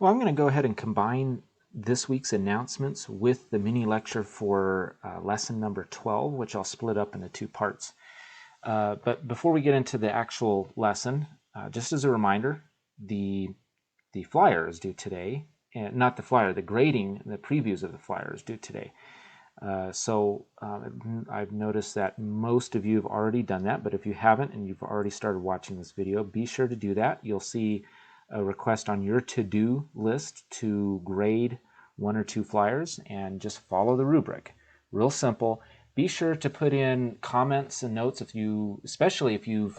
Well, I'm going to go ahead and combine this week's announcements with the mini lecture for lesson number 12, which I'll split up into two parts. But before we get into the actual lesson, just as a reminder, the flyer is due today, and not the flyer, the grading, the previews of the flyer is due today. I've noticed that most of you have already done that, but if you haven't and you've already started watching this video, be sure to do that. You'll see a request on your to-do list to grade one or two flyers and just follow the rubric. Real simple. Be sure to put in comments and notes especially if you've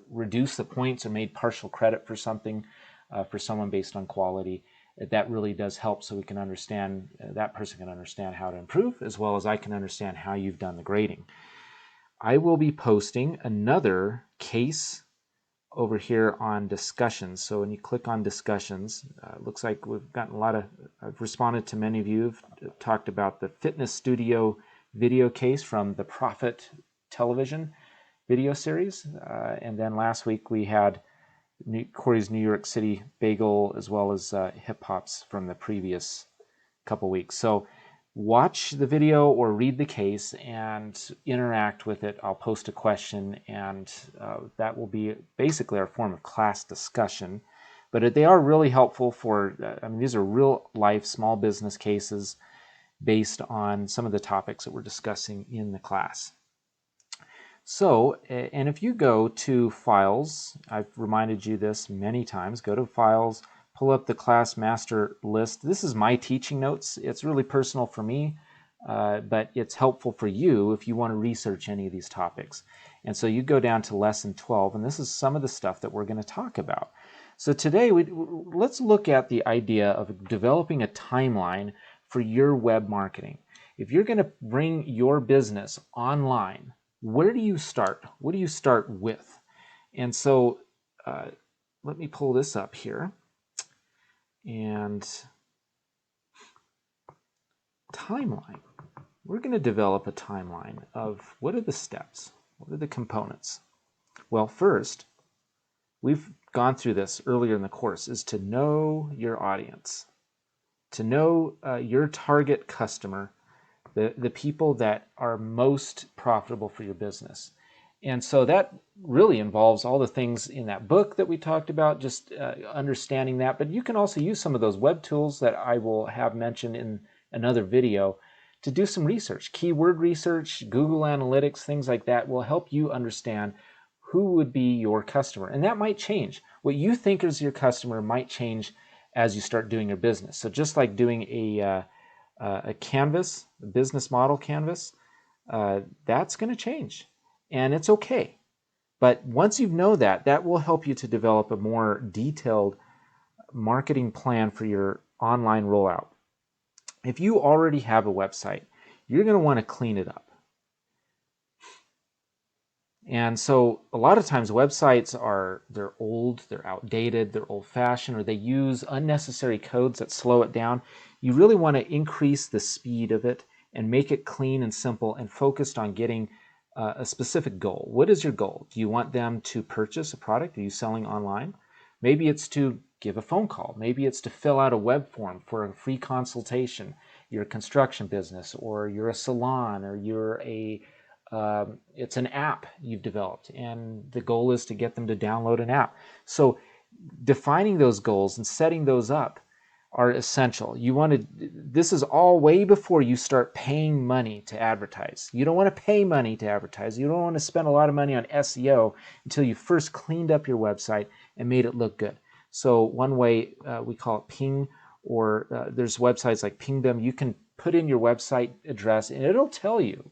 reduced the points or made partial credit for something for someone based on quality. That really does help so we can understand, that person can understand how to improve, as well as I can understand how you've done the grading. I will be posting another case over here on discussions. So when you click on discussions, it looks like we've gotten I've responded to many of you who've talked about the fitness studio video case from the Profit television video series. And then last week we had Corey's New York City bagel, as well as hip hops from the previous couple weeks. So watch the video or read the case and interact with it. I'll post a question, and that will be basically our form of class discussion. But they are really helpful for, these are real life small business cases based on some of the topics that we're discussing in the class. So, and if you go to Files, I've reminded you this many times, go to Files, pull up the class master list. This is my teaching notes. It's really personal for me, but it's helpful for you if you want to research any of these topics. And so you go down to lesson 12, and this is some of the stuff that we're going to talk about. So today, let's look at the idea of developing a timeline for your web marketing. If you're going to bring your business online, where do you start? What do you start with? And so let me pull this up here. And timeline. We're going to develop a timeline of what are the steps? What are the components? Well, first, we've gone through this earlier in the course, is to know your audience, to know your target customer, the people that are most profitable for your business. And so that really involves all the things in that book that we talked about, just understanding that. But you can also use some of those web tools that I will have mentioned in another video to do some research. Keyword research, Google Analytics, things like that will help you understand who would be your customer. And that might change. What you think is your customer might change as you start doing your business. So just like doing a canvas, a business model canvas, that's going to change. And it's okay. But once you know that, that will help you to develop a more detailed marketing plan for your online rollout. If you already have a website, you're going to want to clean it up. And so a lot of times websites they're old, they're outdated, they're old-fashioned, or they use unnecessary codes that slow it down. You really want to increase the speed of it and make it clean and simple and focused on getting a specific goal. What is your goal? Do you want them to purchase a product? Are you selling online? Maybe it's to give a phone call. Maybe it's to fill out a web form for a free consultation. You're a construction business, or you're a salon, or you're it's an app you've developed, and the goal is to get them to download an app. So defining those goals and setting those up are essential. This is all way before you start paying money to advertise. You don't want to pay money to advertise. You don't want to spend a lot of money on SEO until you first cleaned up your website and made it look good. So one way, we call it ping, or there's websites like Pingdom. You can put in your website address and it'll tell you,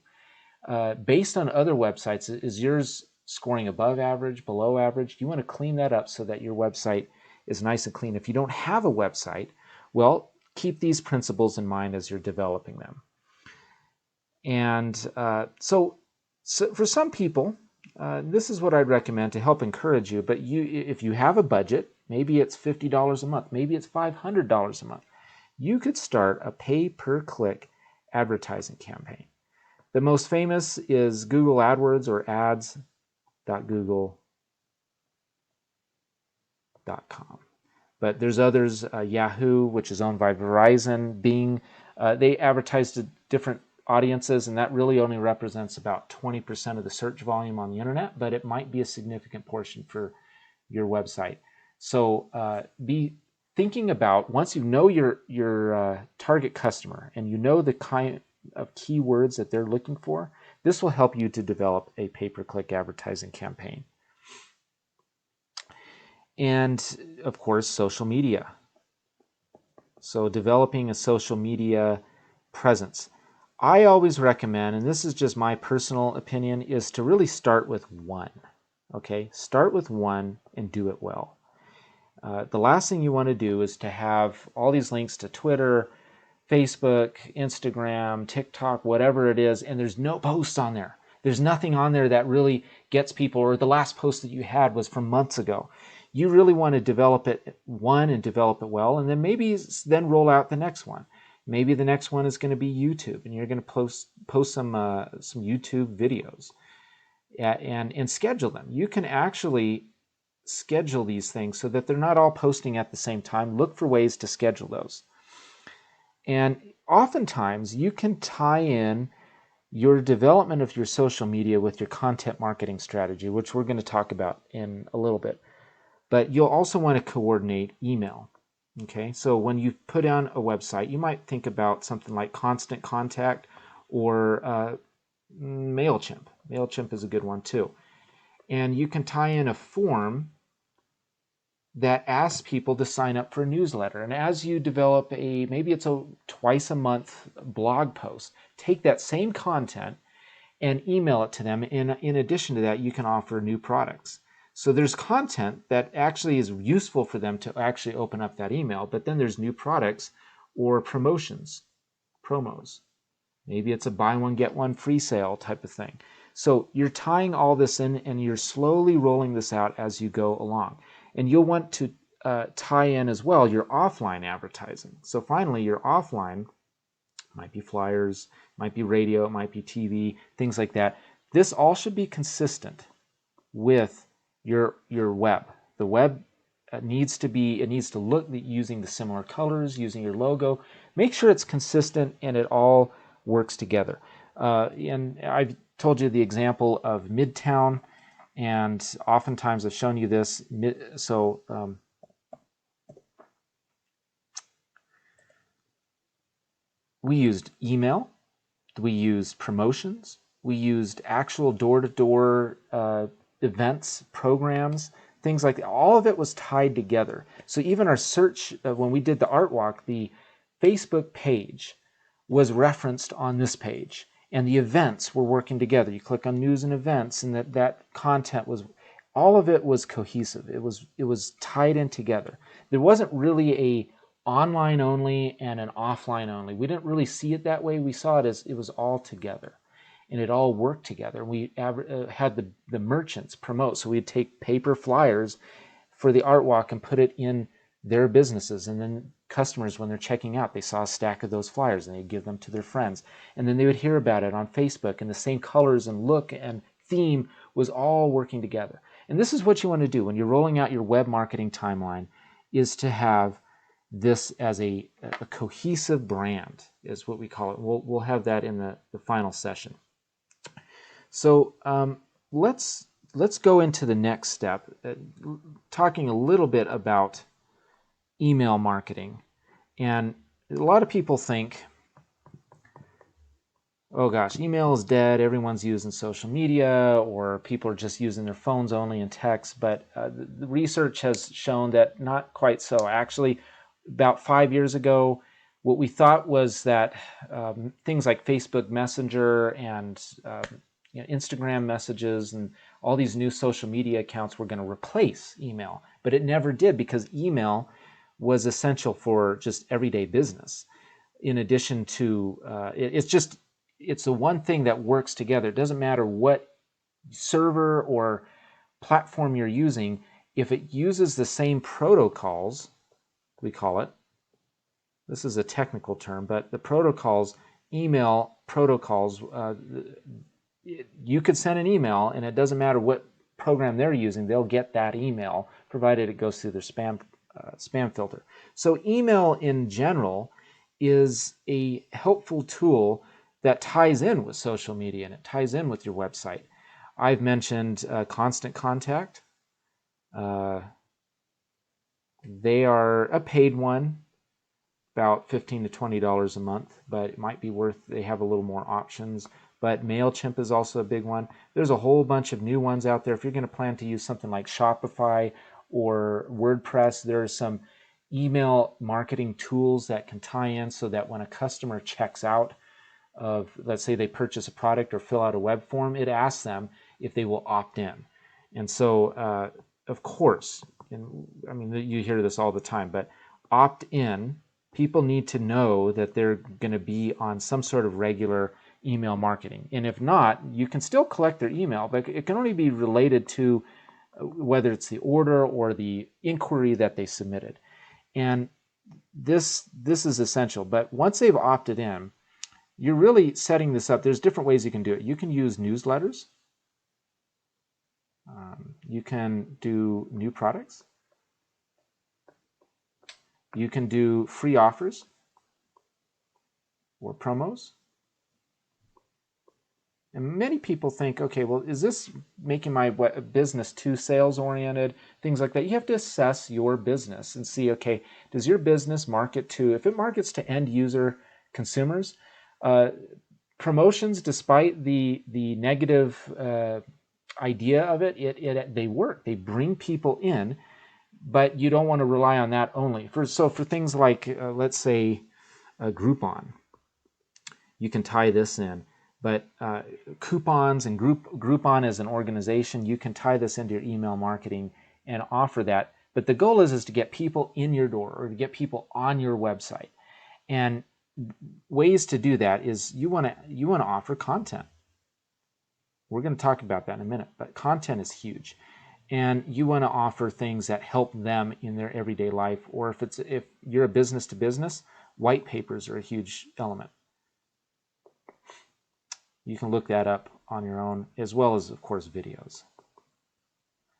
based on other websites, is yours scoring above average, below average? You want to clean that up so that your website is nice and clean. If you don't have a website, well, keep these principles in mind as you're developing them. And so for some people, this is what I'd recommend to help encourage you. But if you have a budget, maybe it's $50 a month, maybe it's $500 a month, you could start a pay-per-click advertising campaign. The most famous is Google AdWords, or ads.google.com. But there's others, Yahoo, which is owned by Verizon, Bing. They advertise to different audiences, and that really only represents about 20% of the search volume on the internet, but it might be a significant portion for your website. So be thinking about, once you know your target customer and you know the kind of keywords that they're looking for, this will help you to develop a pay-per-click advertising campaign. And of course, social media. So developing a social media presence. I always recommend, and this is just my personal opinion, is to really start with one. Okay, start with one and do it well. The last thing you want to do is to have all these links to Twitter, Facebook, Instagram, TikTok, whatever it is, and there's no posts on there. There's nothing on there that really gets people, or the last post that you had was from months ago. You really want to develop it one and develop it well, and then maybe then roll out the next one. Maybe the next one is going to be YouTube, and you're going to post some YouTube videos and schedule them. You can actually schedule these things so that they're not all posting at the same time. Look for ways to schedule those. And oftentimes you can tie in your development of your social media with your content marketing strategy, which we're going to talk about in a little bit. But you'll also want to coordinate email. Okay, so when you put on a website, you might think about something like Constant Contact or MailChimp. MailChimp is a good one too. And you can tie in a form that asks people to sign up for a newsletter. And as you develop maybe it's a twice a month blog post, take that same content and email it to them. In addition to that, you can offer new products. So there's content that actually is useful for them to actually open up that email, but then there's new products or promos. Maybe it's a buy one, get one free sale type of thing. So you're tying all this in and you're slowly rolling this out as you go along. And you'll want to tie in as well your offline advertising. So finally, your offline might be flyers, might be radio, it might be TV, things like that. This all should be consistent with your web. The web needs to look using the similar colors, using your logo. Make sure it's consistent and it all works together. And I've told you the example of Midtown, and oftentimes I've shown you this. We used email, we used promotions, we used actual door-to-door events, programs, things like that. All of it was tied together. So even our search, when we did the art walk, the Facebook page was referenced on this page, and the events were working together. You click on news and events, and that content was, all of it was cohesive. It was tied in together. There wasn't really a online only and an offline only. We didn't really see it that way. We saw it as it was all together, and it all worked together. We had the merchants promote, so we'd take paper flyers for the art walk and put it in their businesses, and then customers, when they're checking out, they saw a stack of those flyers and they'd give them to their friends, and then they would hear about it on Facebook, and the same colors and look and theme was all working together. And this is what you want to do when you're rolling out your web marketing timeline, is to have this as a cohesive brand, is what we call it. We'll have that in the final session. So let's go into the next step, talking a little bit about email marketing. And a lot of people think, oh gosh, email is dead, everyone's using social media, or people are just using their phones only and text. But the research has shown that not quite so. Actually, about 5 years ago, what we thought was that things like Facebook Messenger and Instagram messages and all these new social media accounts were going to replace email, but it never did, because email was essential for just everyday business. In addition to, it's the one thing that works together. It doesn't matter what server or platform you're using, if it uses the same protocols, we call it, this is a technical term, but the protocols, email protocols, you could send an email and it doesn't matter what program they're using, they'll get that email, provided it goes through their spam spam filter. So email in general is a helpful tool that ties in with social media and it ties in with your website. I've mentioned Constant Contact. They are a paid one, about $15 to $20 a month, but it might be worth, they have a little more options. But MailChimp is also a big one. There's a whole bunch of new ones out there. If you're going to plan to use something like Shopify or WordPress, there are some email marketing tools that can tie in so that when a customer checks out of, let's say they purchase a product or fill out a web form, it asks them if they will opt in. And so, of course, and I mean, you hear this all the time, but opt in, people need to know that they're going to be on some sort of regular email marketing. And if not, you can still collect their email, but it can only be related to whether it's the order or the inquiry that they submitted. And this is essential. But once they've opted in, you're really setting this up. There's different ways you can do it. You can use newsletters. You can do new products. You can do free offers or promos. And many people think, okay, well, is this making my business too sales-oriented? Things like that. You have to assess your business and see, okay, does your business market to, if it markets to end user consumers, promotions, despite the negative idea of it, they work. They bring people in, but you don't want to rely on that only. So for things like, let's say, Groupon, you can tie this in. But coupons and Groupon as an organization, you can tie this into your email marketing and offer that. But the goal is to get people in your door or to get people on your website. And ways to do that is you want to offer content. We're going to talk about that in a minute, but content is huge. And you want to offer things that help them in their everyday life, or if you're a business to business, white papers are a huge element. You can look that up on your own, as well as, of course, videos.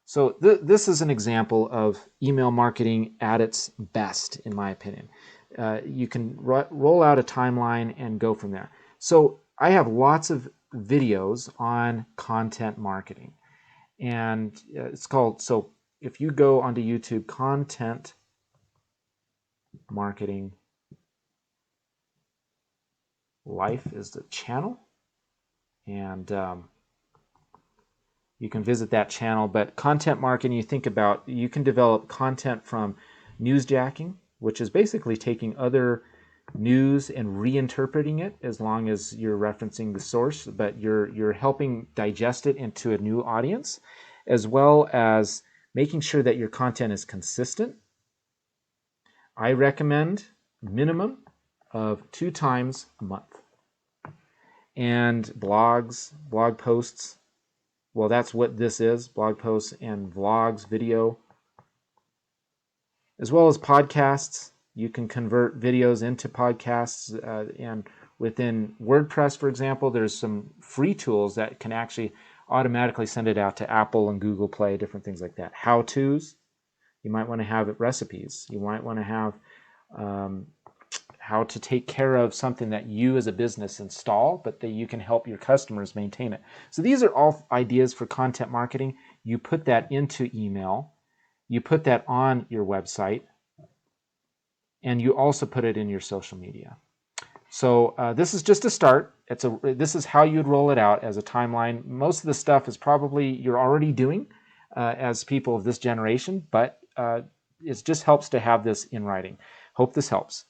So this is an example of email marketing at its best, in my opinion. You can roll out a timeline and go from there. So I have lots of videos on content marketing. And it's called, so if you go onto YouTube, Content Marketing Life is the channel. And you can visit that channel. But content marketing, you think about, you can develop content from newsjacking, which is basically taking other news and reinterpreting it, as long as you're referencing the source, but you're helping digest it into a new audience, as well as making sure that your content is consistent. I recommend minimum of 2 times a month. And blog posts, well, that's what this is, blog posts and vlogs, video, as well as podcasts. You can convert videos into podcasts, and within WordPress, for example, there's some free tools that can actually automatically send it out to Apple and Google Play, different things like that. How-tos, you might want to have recipes. You might want to have how to take care of something that you as a business install, but that you can help your customers maintain it. So these are all ideas for content marketing. You put that into email, you put that on your website, and you also put it in your social media. So this is just a start. This is how you'd roll it out as a timeline. Most of the stuff is probably you're already doing as people of this generation, but it just helps to have this in writing. Hope this helps.